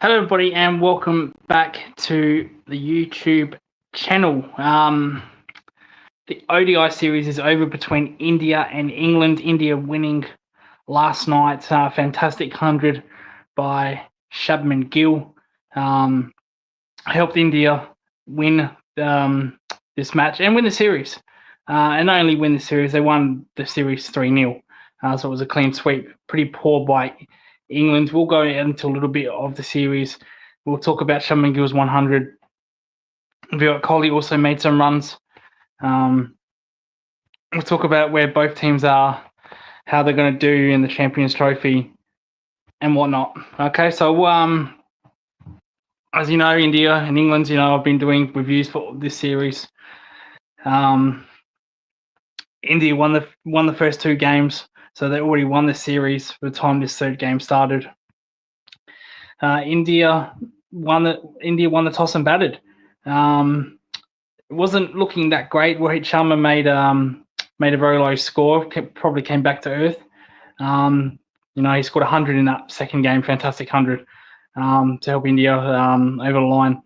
Hello, everybody, and welcome back to the YouTube channel. The ODI series is over between India and England. India winning last night, fantastic 100 by Shubman Gill. Helped India win this match and win the series. And not only win the series, they won the series 3-0. So it was a clean sweep. Pretty poor by England. We'll go into a little bit of the series. We'll talk about Shubman Gill's 100. Virat Kohli also made some runs. We'll talk about where both teams are, how they're going to do in the Champions Trophy, and whatnot. Okay, so as you know, India and England, I've been doing reviews for this series. India won the first two games, so they already won the series by the time this third game started. India won the toss and batted. It wasn't looking that great. Rohit Sharma made a very low score. Probably came back to earth. He scored 100 in that second game, fantastic 100 to help India over the line.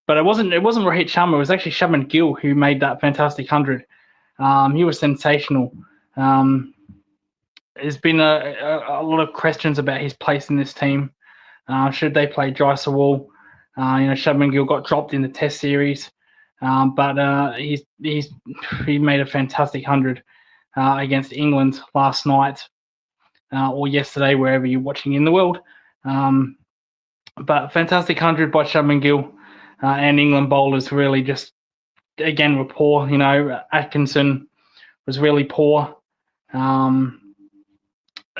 But it wasn't Rohit Sharma. It was actually Shubman Gill who made that fantastic 100. He was sensational. There's been a lot of questions about his place in this team. Should they play Jaiswal? Shubman Gill got dropped in the Test series, but he made a fantastic 100 against England last night or yesterday, wherever you're watching in the world. But fantastic 100 by Shubman Gill, and England bowlers really just again were poor. Atkinson was really poor.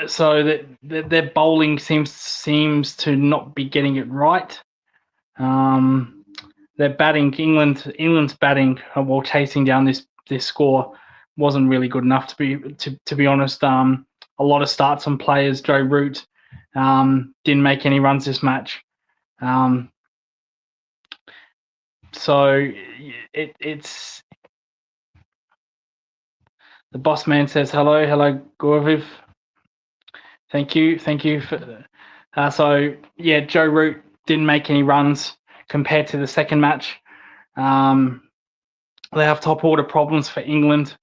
So that their bowling seems to not be getting it right. Their batting, England's batting while chasing down this score wasn't really good enough to be honest. A lot of starts on players. Joe Root didn't make any runs this match. So it's the boss man says hello Gaurav. Thank you for. Joe Root didn't make any runs compared to the second match. They have top order problems for England,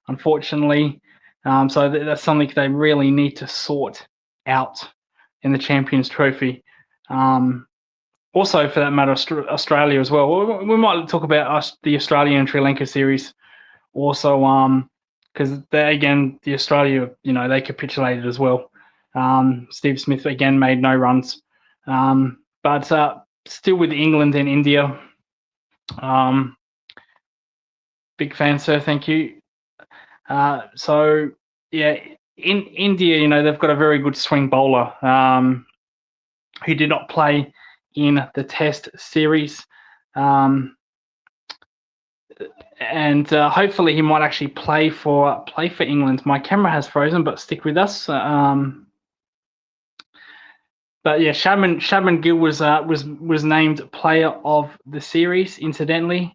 unfortunately. So that's something they really need to sort out in the Champions Trophy. Also, for that matter, Australia as well. We might talk about the Australia and Sri Lanka series also, because the Australia, they capitulated as well. Steve Smith again made no runs, but still with England and India. Big fan, sir. Thank you. In India, they've got a very good swing bowler who did not play in the Test series, and hopefully he might actually play for England. My camera has frozen, but stick with us. But yeah, Shubman Gill was named player of the series. Incidentally,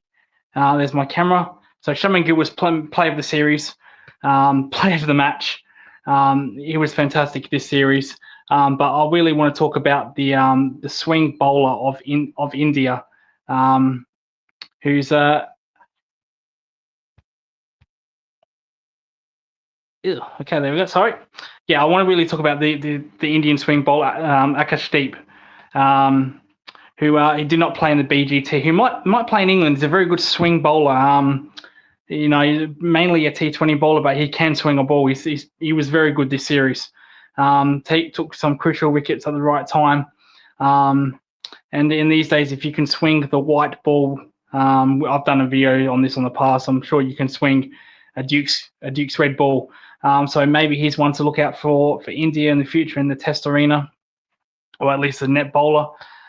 there's my camera. So Shubman Gill was player of the series, player of the match. He was fantastic this series. But I really want to talk about the swing bowler of India, who's okay, there we go. Sorry. Yeah, I want to really talk about the Indian swing bowler, Akashdeep, who he did not play in the BGT. Who might play in England. He's a very good swing bowler. Mainly a T20 bowler, but he can swing a ball. He was very good this series. Took some crucial wickets at the right time. And in these days, if you can swing the white ball, I've done a video on this in the past. I'm sure you can swing a Duke's red ball. So maybe he's one to look out for India in the future in the Test arena, or at least a net bowler.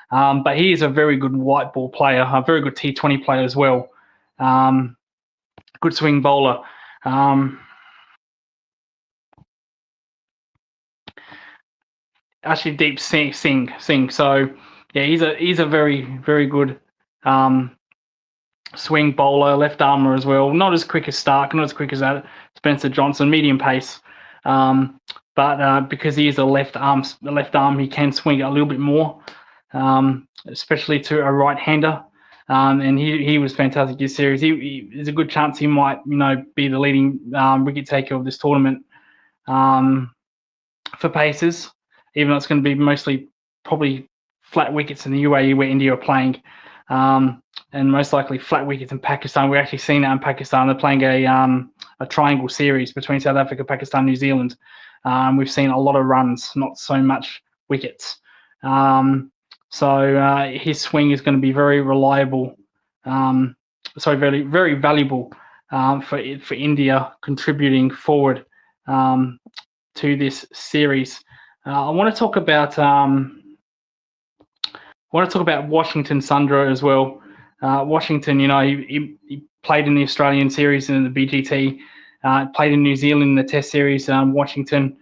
But he is a very good white ball player, a very good T20 player as well. Good swing bowler. Actually, Deep Singh. So yeah, he's a very, very good swing bowler, left armer as well. Not as quick as Stark, not as quick as Spencer Johnson, medium pace. But because he is a left arm, he can swing a little bit more. especially to a right-hander. And he was fantastic this series. There's a good chance he might, be the leading wicket taker of this tournament for Pacers, even though it's going to be mostly probably flat wickets in the UAE where India are playing, and most likely flat wickets in Pakistan. We're actually seeing that in Pakistan. They're playing a triangle series between South Africa, Pakistan, New Zealand. We've seen a lot of runs, not so much wickets. So his swing is going to be very reliable. Very, very valuable for India contributing forward to this series. I want to talk about Washington Sundar as well. Washington, he played in the Australian series and the BGT, played in New Zealand in the Test series. Washington,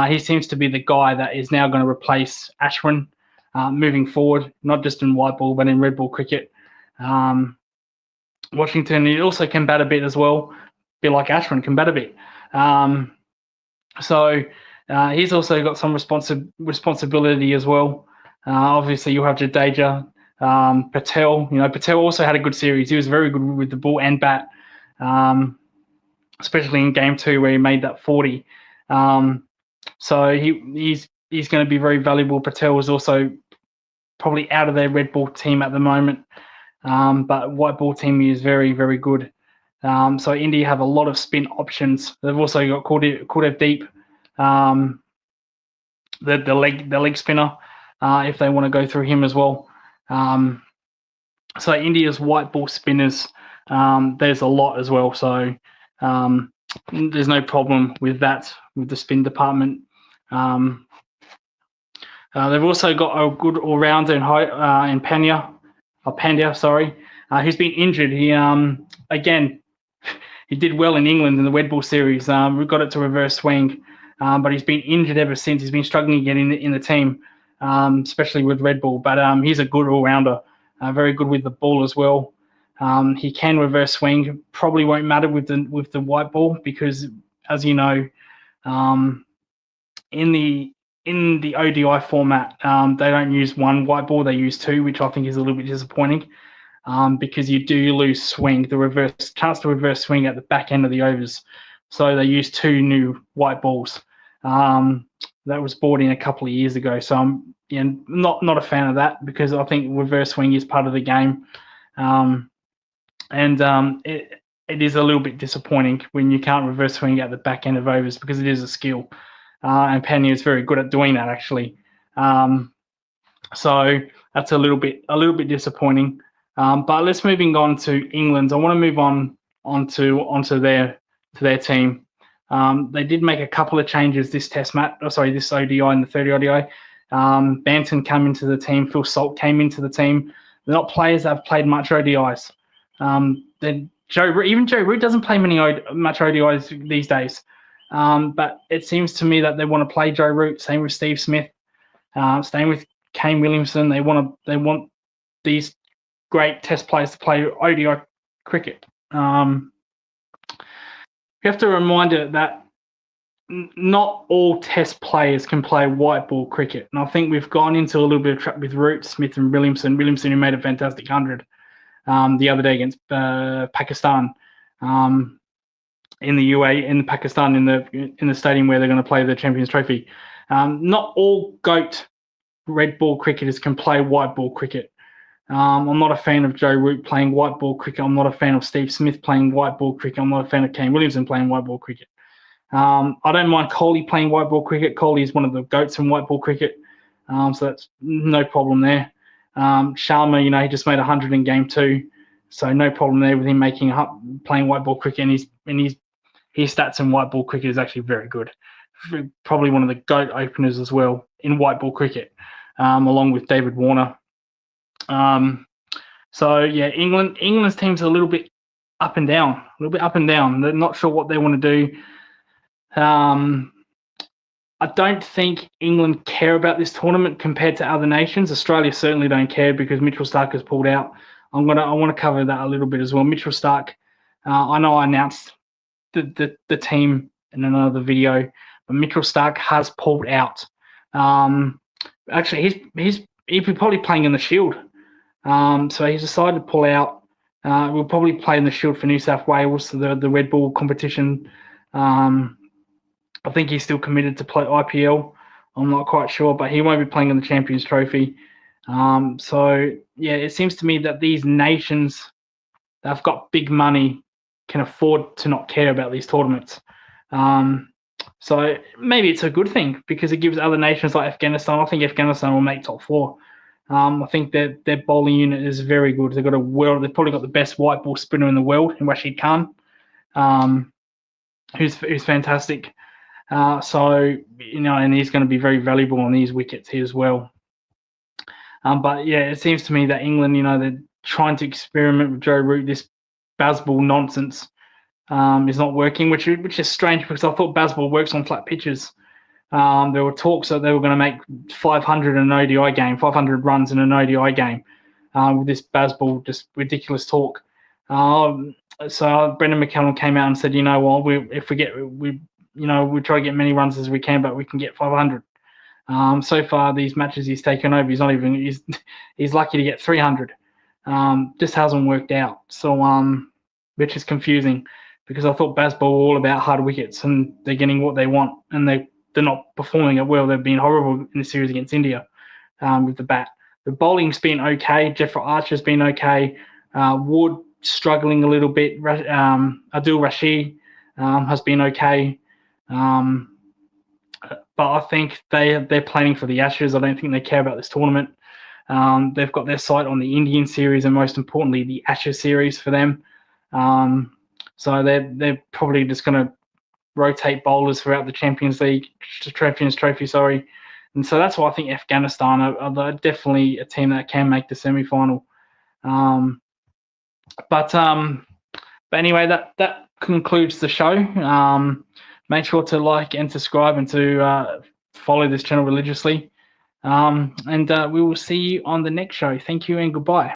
he seems to be the guy that is now going to replace Ashwin moving forward, not just in white ball but in red ball cricket. Washington, he also can bat a bit as well, a bit like Ashwin can bat a bit. So he's also got some responsibility as well. Obviously, you have Jadeja, Patel. Patel also had a good series. He was very good with the ball and bat, especially in Game 2 where he made that 40. So he's going to be very valuable. Patel is also probably out of their red ball team at the moment, but white ball team is very, very good. So India have a lot of spin options. They've also got Kuldeep Deep, the leg spinner, if they want to go through him as well. So India's white ball spinners, there's a lot as well. So there's no problem with that, with the spin department. They've also got a good all-rounder in Pandya, who's been injured. He again, he did well in England in the red ball series. We got it to reverse swing, but he's been injured ever since. He's been struggling again in the team, especially with red ball. But he's a good all-rounder, very good with the ball as well. He can reverse swing. Probably won't matter with the white ball because, as you know, in the ODI format, they don't use one white ball; they use two, which I think is a little bit disappointing. Because you do lose swing, chance to reverse swing at the back end of the overs. So they use two new white balls. That was brought in a couple of years ago. So I'm not a fan of that because I think reverse swing is part of the game. It is a little bit disappointing when you can't reverse swing at the back end of overs because it is a skill. And Pandya is very good at doing that actually. So that's a little bit disappointing. But let's moving on to England. I want to move onto their team. They did make a couple of changes this this ODI and the 30 ODI. Banton came into the team. Phil Salt came into the team. They're not players that have played much ODIs. Even Joe Root doesn't play much ODIs these days. But it seems to me that they want to play Joe Root. Same with Steve Smith. Same with Kane Williamson. They want these great Test players to play ODI cricket. You have to remind it that not all Test players can play white ball cricket, and I think we've gone into a little bit of trap with Root, Smith, and Williamson. Williamson, who made a fantastic 100 the other day against Pakistan in the UAE, in Pakistan in the stadium where they're going to play the Champions Trophy. Not all GOAT red ball cricketers can play white ball cricket. I'm not a fan of Joe Root playing white ball cricket. I'm not a fan of Steve Smith playing white ball cricket. I'm not a fan of Kane Williamson playing white ball cricket. I don't mind Kohli playing white ball cricket. Kohli is one of the GOATs in white ball cricket. So that's no problem there. Sharma, he just made 100 in Game 2. So no problem there with him playing white ball cricket. And his stats in white ball cricket is actually very good. Probably one of the GOAT openers as well in white ball cricket, along with David Warner. So yeah, England's team's a little bit up and down. They're not sure what they want to do. I don't think England care about this tournament compared to other nations. Australia certainly don't care because Mitchell Starc has pulled out. I want to cover that a little bit as well. Mitchell Starc, I know I announced the team in another video, but Mitchell Starc has pulled out. Actually, he'd be probably playing in the Shield. So he's decided to pull out. We'll probably play in the Shield for New South Wales, the Red Bull competition. I think he's still committed to play IPL. I'm not quite sure, but he won't be playing in the Champions Trophy. So yeah, it seems to me that these nations that have got big money can afford to not care about these tournaments. So maybe it's a good thing because it gives other nations like Afghanistan. I think Afghanistan will make top 4. I think that their bowling unit is very good. They've probably got the best white ball spinner in the world, in Rashid Khan, who's fantastic. So and he's going to be very valuable on these wickets here as well. But yeah, it seems to me that England, they're trying to experiment with Joe Root. This Bazball nonsense is not working, which is strange because I thought Bazball works on flat pitches. There were talks that they were going to make 500 in an ODI game, 500 runs in an ODI game with this Bazball, just ridiculous talk. So Brendan McCullum came out and said, we try to get many runs as we can, but we can get 500. So far, these matches he's taken over, he's lucky to get 300. Just hasn't worked out. So, which is confusing because I thought Bazball were all about hard wickets and they're getting what they want and they're not performing it well. They've been horrible in the series against India with the bat. The bowling's been okay. Jeffrey Archer's been okay. Wood struggling a little bit. Adil Rashid has been okay. But I think they're planning for the Ashes. I don't think they care about this tournament. They've got their sight on the Indian series and most importantly the Ashes series for them. So they're probably just going to rotate bowlers throughout the Champions Trophy. And so that's why I think Afghanistan are definitely a team that can make the semi-final. But anyway, that concludes the show. Make sure to like and subscribe and to follow this channel religiously. And we will see you on the next show. Thank you and goodbye.